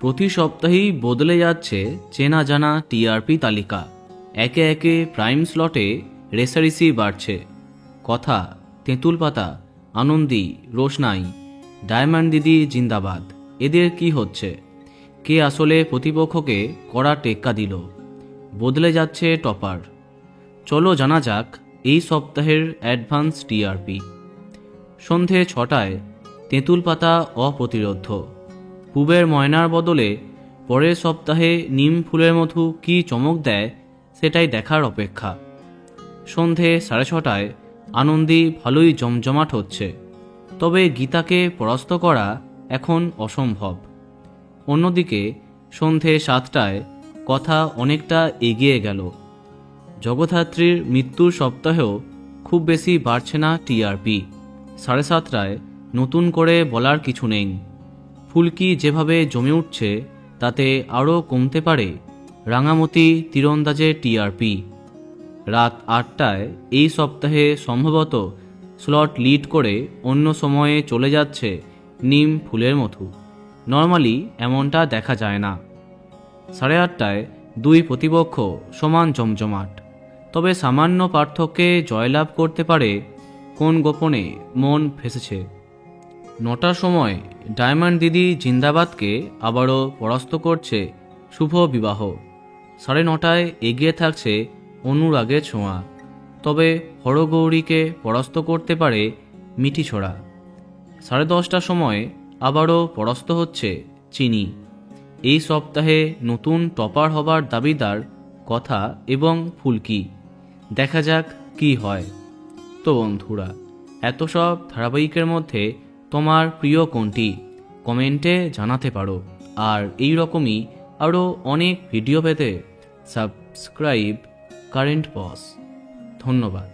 প্রতি সপ্তাহেই বদলে যাচ্ছে চেনা জানা টিআরপি তালিকা। একে একে প্রাইম স্লটে রেসারেসি বাড়ছে। কথা, তেঁতুল পাতা, আনন্দী, রোশনাই, ডায়মন্ড দিদি জিন্দাবাদ। এদের কি হচ্ছে? কে আসলে প্রতিপক্ষকে কড়া টেক্কা দিল? বদলে যাচ্ছে টপার। চলো জানা যাক এই সপ্তাহের অ্যাডভান্স টিআরপি। সন্ধে 6টায় তেঁতুল পাতা অপ্রতিরোধ্য। পুবের ময়নার বদলে পরের সপ্তাহে নিম ফুলের মধু কি চমক দেয় সেটাই দেখার অপেক্ষা। সন্ধে 6:30টায় আনন্দী ভালোই জমজমাট হচ্ছে, তবে গীতাকে পরাস্ত করা এখন অসম্ভব। অন্যদিকে সন্ধে 7টায় কথা অনেকটা এগিয়ে গেল। জগদ্ধাত্রীর মৃত্যুর সপ্তাহেও খুব বেশি বাড়ছে না টিআরপি। 7:30টায় নতুন করে বলার কিছু নেই। ফুলকি যেভাবে জমে উঠছে তাতে আরও কমতে পারে রাঙামতি তীরন্দাজের টিআরপি। রাত 8টায় এই সপ্তাহে সম্ভবত স্লট লিড করে অন্য সময়ে চলে যাচ্ছে নিম ফুলের মধু। নর্মালি এমনটা দেখা যায় না। 8:30টায় দুই প্রতিপক্ষ সমান জমজমাট, তবে সামান্য পার্থক্যে জয়লাভ করতে পারে কোন গোপনে মন ফেসেছে। 9টার সময় ডায়মন্ড দিদি জিন্দাবাদকে আবারও পরাস্ত করছে শুভ বিবাহ। 9:30টায় এগিয়ে থাকছে অনুরাগের ছোঁয়া, তবে হরগৌরীকে পরাস্ত করতে পারে মিঠি ছোড়া। 10:30টার সময় আবারও পরাস্ত হচ্ছে চিনি। এই সপ্তাহে নতুন টপার হবার দাবিদার কথা এবং ফুলকি। দেখা যাক কি হয়। তো বন্ধুরা, এত সব ধারাবাহিকের মধ্যে তোমার প্রিয় কোনটি কমেন্টে জানাতে পারো। আর এই রকমই আরও অনেক ভিডিও পেতে সাবস্ক্রাইব কারেন্ট বস। ধন্যবাদ।